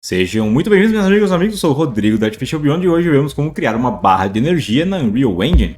Sejam muito bem-vindos, meus amigos, eu sou o Rodrigo da Artificial Beyond e hoje vemos como criar uma barra de energia na Unreal Engine.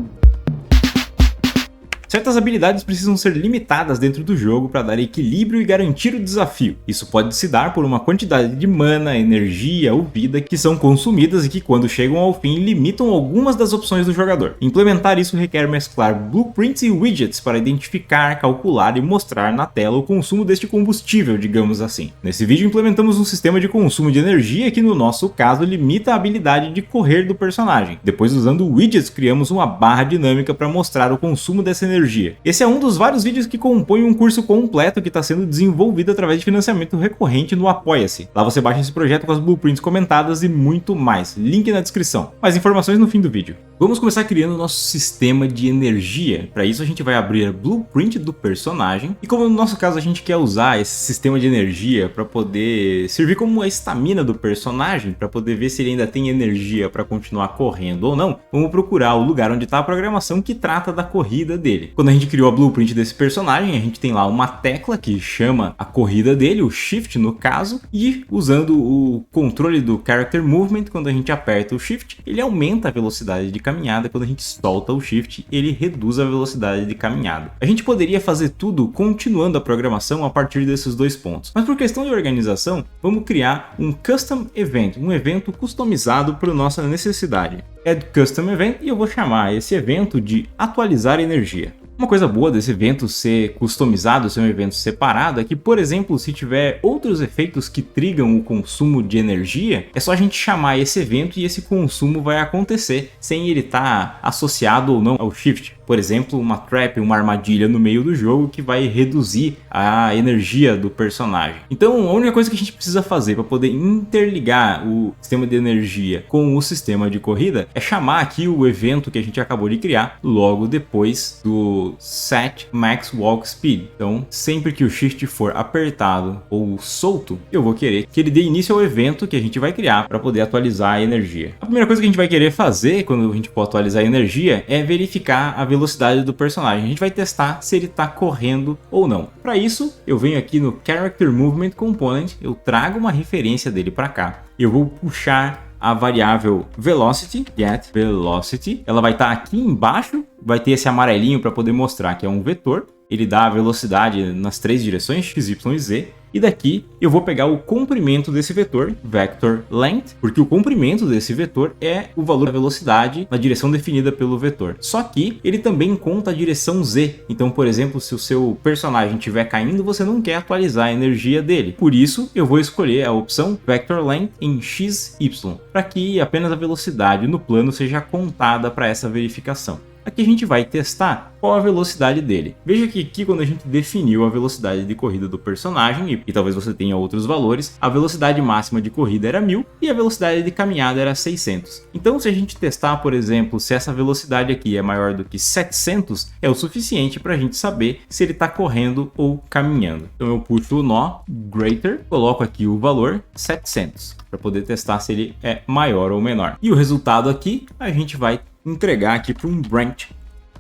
Certas habilidades precisam ser limitadas dentro do jogo para dar equilíbrio e garantir o desafio. Isso pode se dar por uma quantidade de mana, energia ou vida que são consumidas e que, quando chegam ao fim, limitam algumas das opções do jogador. Implementar isso requer mesclar blueprints e widgets para identificar, calcular e mostrar na tela o consumo deste combustível, digamos assim. Nesse vídeo implementamos um sistema de consumo de energia que, no nosso caso, limita a habilidade de correr do personagem. Depois, usando widgets, criamos uma barra dinâmica para mostrar o consumo dessa energia. Esse é um dos vários vídeos que compõem um curso completo que está sendo desenvolvido através de financiamento recorrente no Apoia-se. Lá você baixa esse projeto com as blueprints comentadas e muito mais. Link na descrição. Mais informações no fim do vídeo. Vamos começar criando o nosso sistema de energia. Para isso a gente vai abrir a blueprint do personagem. E como no nosso caso a gente quer usar esse sistema de energia para poder servir como a estamina do personagem, para poder ver se ele ainda tem energia para continuar correndo ou não, vamos procurar o lugar onde está a programação que trata da corrida dele. Quando a gente criou a blueprint desse personagem, a gente tem lá uma tecla que chama a corrida dele, o Shift no caso, e usando o controle do Character Movement, quando a gente aperta o Shift, ele aumenta a velocidade de caminhada, quando a gente solta o Shift, ele reduz a velocidade de caminhada. A gente poderia fazer tudo continuando a programação a partir desses dois pontos, mas por questão de organização, vamos criar um Custom Event, um evento customizado para nossa necessidade. Add Custom Event e eu vou chamar esse evento de atualizar energia. Uma coisa boa desse evento ser customizado, ser um evento separado, é que, por exemplo, se tiver outros efeitos que trigam o consumo de energia, é só a gente chamar esse evento e esse consumo vai acontecer, sem ele estar associado ou não ao Shift. Por exemplo, uma trap, uma armadilha no meio do jogo que vai reduzir a energia do personagem. Então, a única coisa que a gente precisa fazer para poder interligar o sistema de energia com o sistema de corrida é chamar aqui o evento que a gente acabou de criar logo depois do Set Max Walk Speed. Então, sempre que o Shift for apertado ou solto, eu vou querer que ele dê início ao evento que a gente vai criar para poder atualizar a energia. A primeira coisa que a gente vai querer fazer quando a gente for atualizar a energia é verificar a velocidade do personagem. A gente vai testar se ele está correndo ou não. Para isso, eu venho aqui no Character Movement Component, eu trago uma referência dele para cá. Eu vou puxar a variável Velocity, Get Velocity. Ela vai estar aqui embaixo, vai ter esse amarelinho para poder mostrar que é um vetor. Ele dá a velocidade nas três direções, x, y e z. E daqui eu vou pegar o comprimento desse vetor, vector length, porque o comprimento desse vetor é o valor da velocidade na direção definida pelo vetor. Só que ele também conta a direção z. Então, por exemplo, se o seu personagem estiver caindo, você não quer atualizar a energia dele. Por isso, eu vou escolher a opção vector length em x, y, para que apenas a velocidade no plano seja contada para essa verificação. Aqui a gente vai testar qual a velocidade dele. Veja que aqui, quando a gente definiu a velocidade de corrida do personagem, e talvez você tenha outros valores, a velocidade máxima de corrida era 1000 e a velocidade de caminhada era 600. Então, se a gente testar, por exemplo, se essa velocidade aqui é maior do que 700, é o suficiente para a gente saber se ele está correndo ou caminhando. Então eu puxo o nó, greater, coloco aqui o valor 700, para poder testar se ele é maior ou menor. E o resultado aqui, a gente vai entregar aqui para um branch,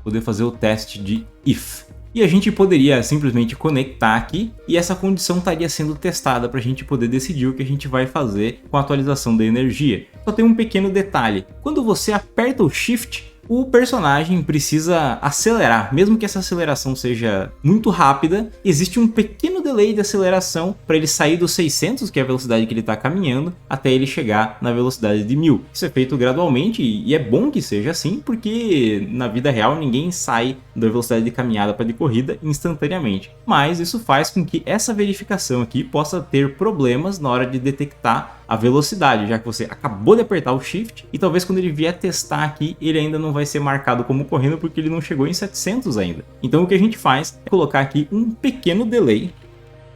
poder fazer o teste de if. E a gente poderia simplesmente conectar aqui e essa condição estaria sendo testada para a gente poder decidir o que a gente vai fazer com a atualização da energia. Só tem um pequeno detalhe, quando você aperta o Shift, o personagem precisa acelerar, mesmo que essa aceleração seja muito rápida, existe um pequeno delay de aceleração para ele sair dos 600, que é a velocidade que ele está caminhando, até ele chegar na velocidade de 1000. Isso é feito gradualmente e é bom que seja assim, porque na vida real ninguém sai da velocidade de caminhada para de corrida instantaneamente. Mas isso faz com que essa verificação aqui possa ter problemas na hora de detectar a velocidade, já que você acabou de apertar o Shift e talvez quando ele vier testar aqui, ele ainda não vai ser marcado como correndo porque ele não chegou em 700 ainda. Então o que a gente faz é colocar aqui um pequeno delay,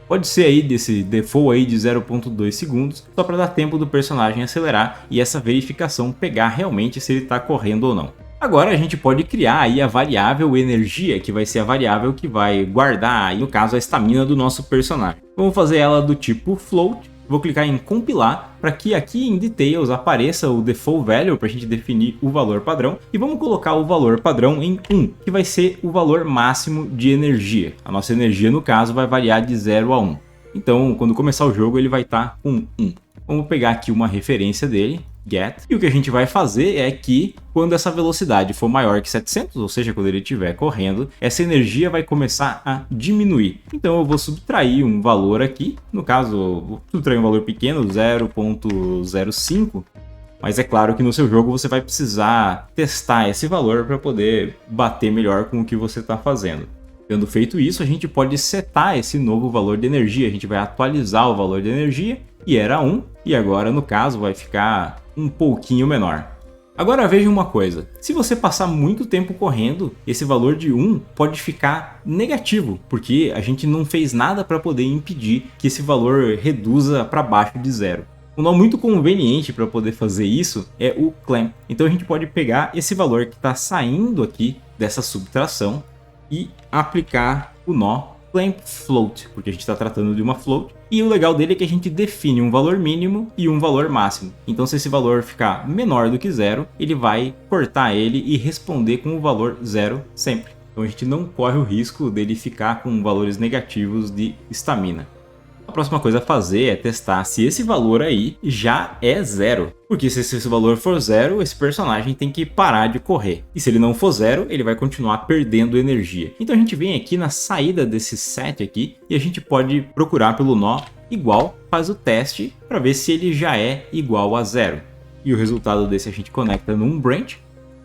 pode ser aí desse default aí de 0.2 segundos, só para dar tempo do personagem acelerar e essa verificação pegar realmente se ele está correndo ou não. Agora a gente pode criar aí a variável energia, que vai ser a variável que vai guardar aí, no caso, a estamina do nosso personagem. Vamos fazer ela do tipo float. Vou clicar em compilar para que aqui em Details apareça o Default Value para a gente definir o valor padrão. E vamos colocar o valor padrão em 1, que vai ser o valor máximo de energia. A nossa energia, no caso, vai variar de 0 a 1. Então, quando começar o jogo, ele vai estar com 1. Vamos pegar aqui uma referência dele, get, e o que a gente vai fazer é que quando essa velocidade for maior que 700, ou seja, quando ele estiver correndo, essa energia vai começar a diminuir. Então eu vou subtrair um valor aqui, no caso, eu vou subtrair um valor pequeno, 0,05, mas é claro que no seu jogo você vai precisar testar esse valor para poder bater melhor com o que você está fazendo. Tendo feito isso, a gente pode setar esse novo valor de energia, a gente vai atualizar o valor de energia, e era 1, e agora no caso vai ficar um pouquinho menor. Agora veja uma coisa, se você passar muito tempo correndo, esse valor de 1 pode ficar negativo, porque a gente não fez nada para poder impedir que esse valor reduza para baixo de 0. Um nó muito conveniente para poder fazer isso é o clamp. Então a gente pode pegar esse valor que está saindo aqui dessa subtração e aplicar o nó clamp float, porque a gente está tratando de uma float. E o legal dele é que a gente define um valor mínimo e um valor máximo. Então se esse valor ficar menor do que 0, ele vai cortar ele e responder com o valor 0 sempre. Então a gente não corre o risco dele ficar com valores negativos de estamina. A próxima coisa a fazer é testar se esse valor aí já é 0. Porque se esse valor for 0, esse personagem tem que parar de correr. E se ele não for 0, ele vai continuar perdendo energia. Então a gente vem aqui na saída desse set aqui e a gente pode procurar pelo nó igual, faz o teste para ver se ele já é igual a 0. E o resultado desse a gente conecta num branch.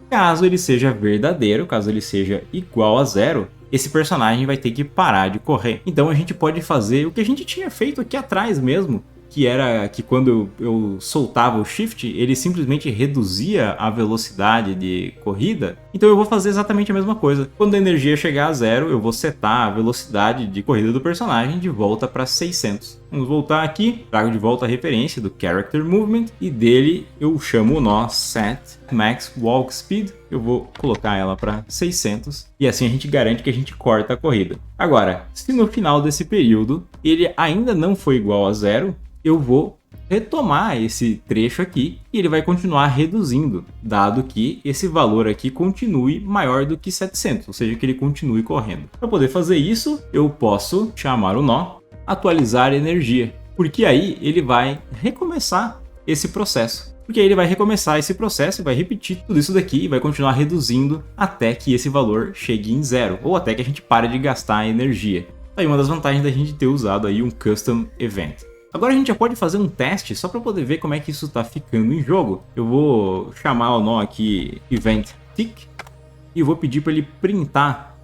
Caso ele seja verdadeiro, caso ele seja igual a 0, esse personagem vai ter que parar de correr. Então a gente pode fazer o que a gente tinha feito aqui atrás mesmo, que era que quando eu soltava o shift, ele simplesmente reduzia a velocidade de corrida. Então eu vou fazer exatamente a mesma coisa. Quando a energia chegar a 0, eu vou setar a velocidade de corrida do personagem de volta para 600. Vamos voltar aqui, trago de volta a referência do Character Movement e dele eu chamo o nó set max walk speed. Eu vou colocar ela para 600 e assim a gente garante que a gente corta a corrida. Agora, se no final desse período ele ainda não foi igual a 0, eu vou retomar esse trecho aqui e ele vai continuar reduzindo, dado que esse valor aqui continue maior do que 700, ou seja, que ele continue correndo. Para poder fazer isso, eu posso chamar o nó atualizar energia, porque aí ele vai recomeçar esse processo. Porque aí ele vai recomeçar esse processo e vai repetir tudo isso daqui e vai continuar reduzindo até que esse valor chegue em 0, ou até que a gente pare de gastar energia. Aí uma das vantagens da gente ter usado aí um Custom Event. Agora a gente já pode fazer um teste só para poder ver como é que isso está ficando em jogo. Eu vou chamar o nó aqui Event Tick e vou pedir para ele printar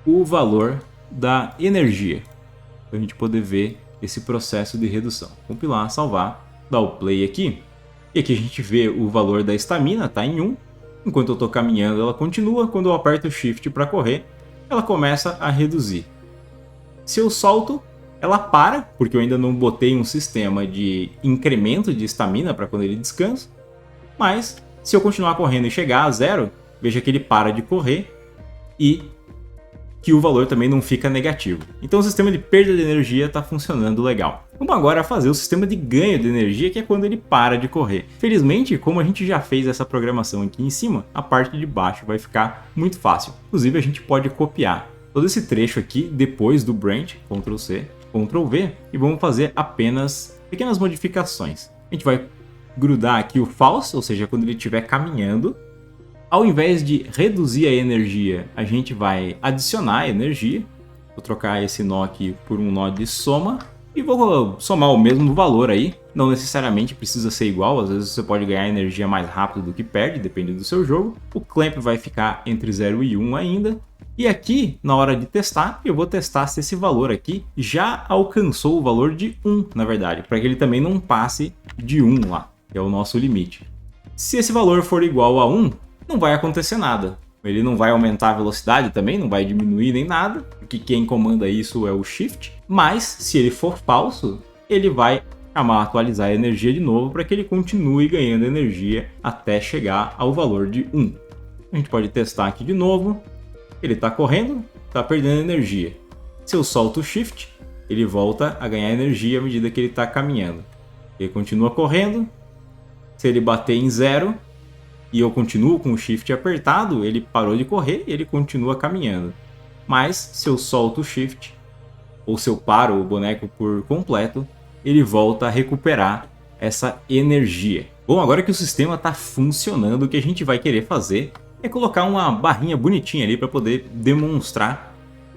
o valor da energia, para a gente poder ver esse processo de redução. Compilar, salvar, dar o play aqui. E aqui a gente vê o valor da estamina, está em 1. Enquanto eu estou caminhando ela continua, quando eu aperto o Shift para correr, ela começa a reduzir. Se eu solto, ela para, porque eu ainda não botei um sistema de incremento de estamina para quando ele descansa. Mas se eu continuar correndo e chegar a 0, veja que ele para de correr e que o valor também não fica negativo. Então o sistema de perda de energia está funcionando legal. Vamos agora fazer o sistema de ganho de energia, que é quando ele para de correr. Felizmente, como a gente já fez essa programação aqui em cima, a parte de baixo vai ficar muito fácil. Inclusive a gente pode copiar todo esse trecho aqui depois do branch, Ctrl C, Ctrl V, e vamos fazer apenas pequenas modificações. A gente vai grudar aqui o false, ou seja, quando ele estiver caminhando. Ao invés de reduzir a energia, a gente vai adicionar a energia. Vou trocar esse nó aqui por um nó de soma e vou somar o mesmo valor aí. Não necessariamente precisa ser igual, às vezes você pode ganhar energia mais rápido do que perde, depende do seu jogo. O clamp vai ficar entre 0 e 1 ainda. E aqui, na hora de testar, eu vou testar se esse valor aqui já alcançou o valor de 1, na verdade, para que ele também não passe de 1 lá, que é o nosso limite. Se esse valor for igual a 1, não vai acontecer nada. Ele não vai aumentar a velocidade também, não vai diminuir nem nada, porque quem comanda isso é o Shift. Mas, se ele for falso, ele vai chamar atualizar a energia de novo para que ele continue ganhando energia até chegar ao valor de 1. A gente pode testar aqui de novo. Ele está correndo, está perdendo energia. Se eu solto o Shift, ele volta a ganhar energia à medida que ele está caminhando. Ele continua correndo. Se ele bater em 0 e eu continuo com o Shift apertado, ele parou de correr e ele continua caminhando. Mas se eu solto o Shift, ou se eu paro o boneco por completo, ele volta a recuperar essa energia. Bom, agora que o sistema está funcionando, o que a gente vai querer fazer é colocar uma barrinha bonitinha ali para poder demonstrar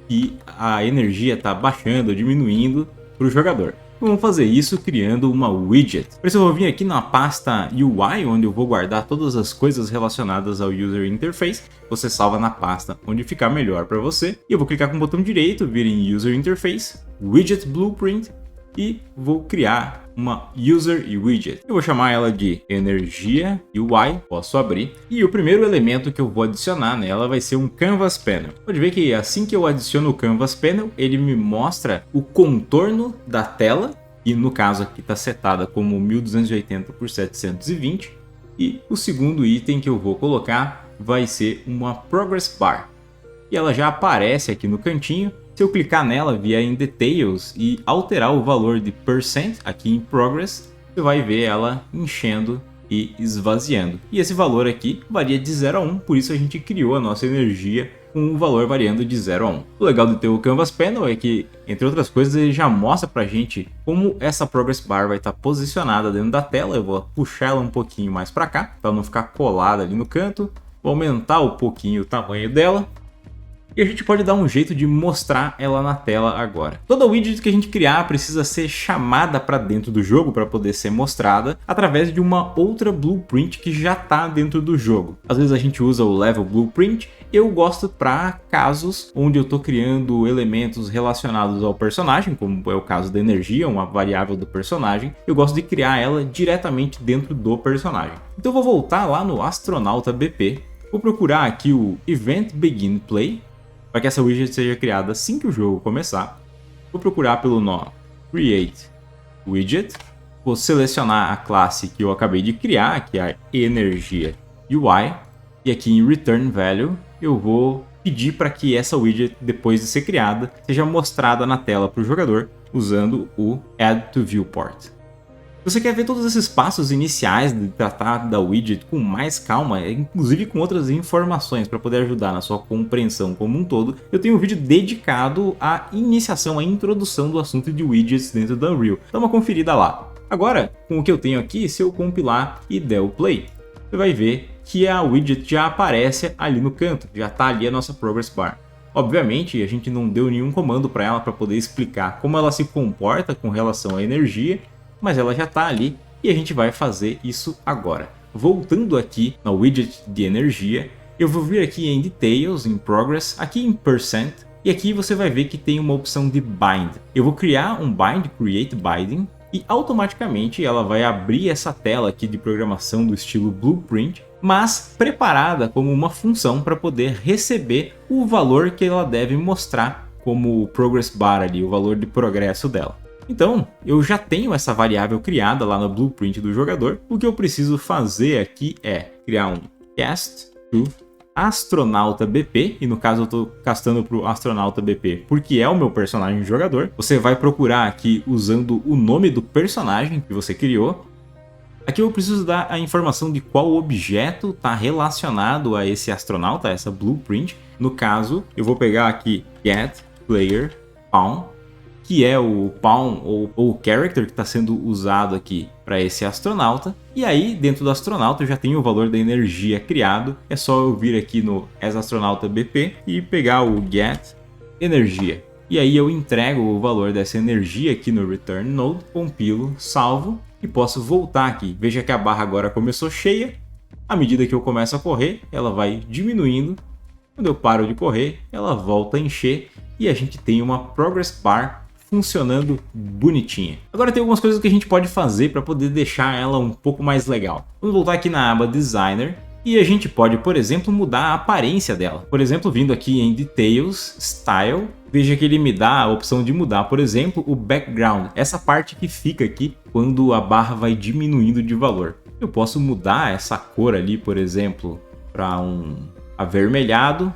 que a energia está baixando ou diminuindo para o jogador. Vamos fazer isso criando uma widget. Por isso eu vou vir aqui na pasta UI, onde eu vou guardar todas as coisas relacionadas ao User Interface. Você salva na pasta onde ficar melhor para você. E eu vou clicar com o botão direito, vir em User Interface, Widget Blueprint e vou criar uma User Widget. Eu vou chamar ela de Energia UI, posso abrir. E o primeiro elemento que eu vou adicionar nela vai ser um Canvas Panel. Pode ver que assim que eu adiciono o Canvas Panel, ele me mostra o contorno da tela, e no caso aqui está setada como 1280 por 720. E o segundo item que eu vou colocar vai ser uma Progress Bar. E ela já aparece aqui no cantinho. Se eu clicar nela, vier em Details e alterar o valor de percent aqui em Progress, você vai ver ela enchendo e esvaziando. E esse valor aqui varia de 0 a 1, por isso a gente criou a nossa energia com o valor variando de 0 a 1. O legal de ter o Canvas Panel é que, entre outras coisas, ele já mostra pra gente como essa Progress Bar vai estar posicionada dentro da tela. Eu vou puxar ela um pouquinho mais para cá, para não ficar colada ali no canto. Vou aumentar um pouquinho o tamanho dela. E a gente pode dar um jeito de mostrar ela na tela agora. Toda widget que a gente criar precisa ser chamada para dentro do jogo para poder ser mostrada através de uma outra blueprint que já está dentro do jogo. Às vezes a gente usa o level blueprint. Eu gosto para casos onde eu estou criando elementos relacionados ao personagem, como é o caso da energia, uma variável do personagem. Eu gosto de criar ela diretamente dentro do personagem. Então eu vou voltar lá no Astronauta BP. Vou procurar aqui o Event Begin Play, para que essa widget seja criada assim que o jogo começar. Vou procurar pelo nó Create Widget. Vou selecionar a classe que eu acabei de criar, que é a Energia UI. E aqui em Return Value eu vou pedir para que essa widget, depois de ser criada, seja mostrada na tela para o jogador usando o Add to Viewport. Se você quer ver todos esses passos iniciais de tratar da widget com mais calma, inclusive com outras informações para poder ajudar na sua compreensão como um todo, eu tenho um vídeo dedicado à iniciação, à introdução do assunto de widgets dentro da Unreal. Dá uma conferida lá. Agora, com o que eu tenho aqui, se eu compilar e der o play, você vai ver que a widget já aparece ali no canto, já está ali a nossa Progress Bar. Obviamente, a gente não deu nenhum comando para ela para poder explicar como ela se comporta com relação à energia, mas ela já está ali e a gente vai fazer isso agora. Voltando aqui na widget de energia, eu vou vir aqui em Details, em Progress, aqui em Percent, e aqui você vai ver que tem uma opção de Bind. Eu vou criar um Bind, Create Binding, e automaticamente ela vai abrir essa tela aqui de programação do estilo Blueprint, mas preparada como uma função para poder receber o valor que ela deve mostrar como Progress Bar ali, o valor de progresso dela. Então, eu já tenho essa variável criada lá no blueprint do jogador. O que eu preciso fazer aqui é criar um cast to Astronauta BP, e no caso eu estou castando para o Astronauta BP porque é o meu personagem jogador. Você vai procurar aqui usando o nome do personagem que você criou. Aqui eu preciso dar a informação de qual objeto está relacionado a esse astronauta, a essa blueprint. No caso, eu vou pegar aqui getPlayerPawn, que é o pawn ou o character que está sendo usado aqui para esse astronauta. E aí, dentro do astronauta, eu já tenho o valor da energia criado. É só eu vir aqui no asAstronauta BP e pegar o get energia. E aí eu entrego o valor dessa energia aqui no return node, compilo, salvo e posso voltar aqui. Veja que a barra agora começou cheia. À medida que eu começo a correr, ela vai diminuindo. Quando eu paro de correr, ela volta a encher e a gente tem uma Progress Bar funcionando bonitinha. Agora tem algumas coisas que a gente pode fazer para poder deixar ela um pouco mais legal. Vamos voltar aqui na aba Designer e a gente pode, por exemplo, mudar a aparência dela. Por exemplo, vindo aqui em Details, Style, veja que ele me dá a opção de mudar, por exemplo, o background, essa parte que fica aqui quando a barra vai diminuindo de valor. Eu posso mudar essa cor ali, por exemplo, para um avermelhado,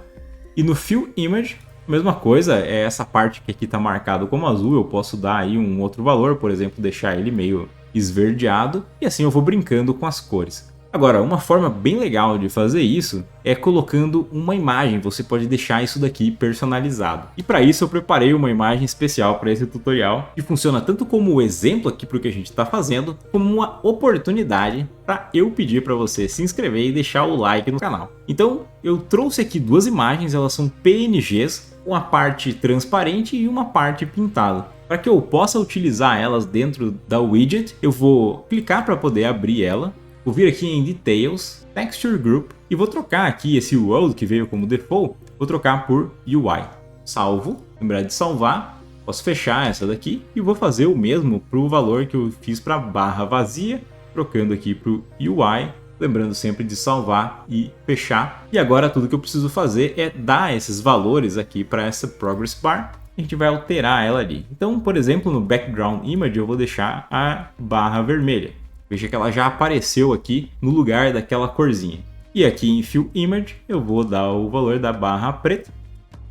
e no Fill Image, mesma coisa, é essa parte que aqui está marcado como azul, eu posso dar aí um outro valor, por exemplo, deixar ele meio esverdeado, e assim eu vou brincando com as cores. Agora, uma forma bem legal de fazer isso é colocando uma imagem, você pode deixar isso daqui personalizado. E para isso eu preparei uma imagem especial para esse tutorial, que funciona tanto como exemplo aqui para o que a gente está fazendo, como uma oportunidade para eu pedir para você se inscrever e deixar o like no canal. Então eu trouxe aqui duas imagens, elas são PNGs, uma parte transparente e uma parte pintada. Para que eu possa utilizar elas dentro da widget, eu vou clicar para poder abrir ela. Vou vir aqui em Details, Texture Group e vou trocar aqui esse World que veio como default, vou trocar por UI. Salvo, lembrar de salvar, posso fechar essa daqui e vou fazer o mesmo para o valor que eu fiz para barra vazia, trocando aqui para o UI, lembrando sempre de salvar e fechar. E agora tudo que eu preciso fazer é dar esses valores aqui para essa Progress Bar, a gente vai alterar ela ali. Então, por exemplo, no Background Image eu vou deixar a barra vermelha. Veja que ela já apareceu aqui no lugar daquela corzinha. E aqui em Fill Image eu vou dar o valor da barra preta.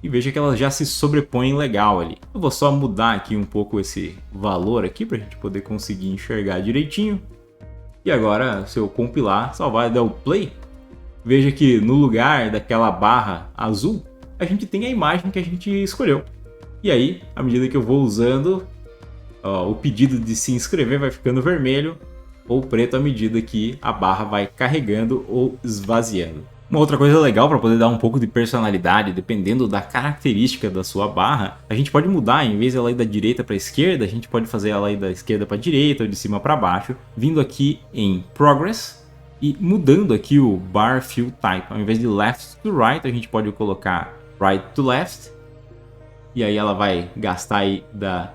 E veja que ela já se sobrepõe legal ali. Eu vou só mudar aqui um pouco esse valor aqui para a gente poder conseguir enxergar direitinho. E agora, se eu compilar, salvar e dar o play, veja que no lugar daquela barra azul, a gente tem a imagem que a gente escolheu. E aí, à medida que eu vou usando, o pedido de se inscrever vai ficando vermelho ou preto à medida que a barra vai carregando ou esvaziando. Uma outra coisa legal para poder dar um pouco de personalidade, dependendo da característica da sua barra, a gente pode mudar, em vez de ela ir da direita para a esquerda, a gente pode fazer ela ir da esquerda para a direita ou de cima para baixo, vindo aqui em Progress e mudando aqui o Bar Fill Type. Ao invés de Left to Right, a gente pode colocar Right to Left, e aí ela vai gastar aí da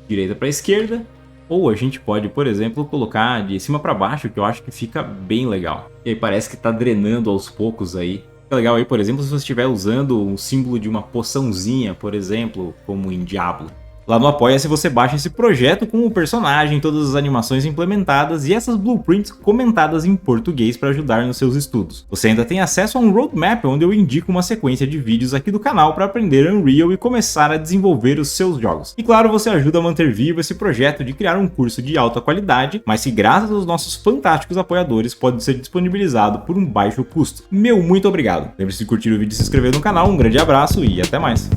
direita para a esquerda. Ou a gente pode, por exemplo, colocar de cima para baixo, que eu acho que fica bem legal. E aí parece que está drenando aos poucos aí. É legal aí, por exemplo, se você estiver usando um símbolo de uma poçãozinha, por exemplo, como em Diablo. Lá no Apoia-se você baixa esse projeto com o personagem, todas as animações implementadas e essas blueprints comentadas em português para ajudar nos seus estudos. Você ainda tem acesso a um roadmap onde eu indico uma sequência de vídeos aqui do canal para aprender Unreal e começar a desenvolver os seus jogos. E claro, você ajuda a manter vivo esse projeto de criar um curso de alta qualidade, mas que graças aos nossos fantásticos apoiadores pode ser disponibilizado por um baixo custo. Meu muito obrigado! Lembre-se de curtir o vídeo e se inscrever no canal, um grande abraço e até mais!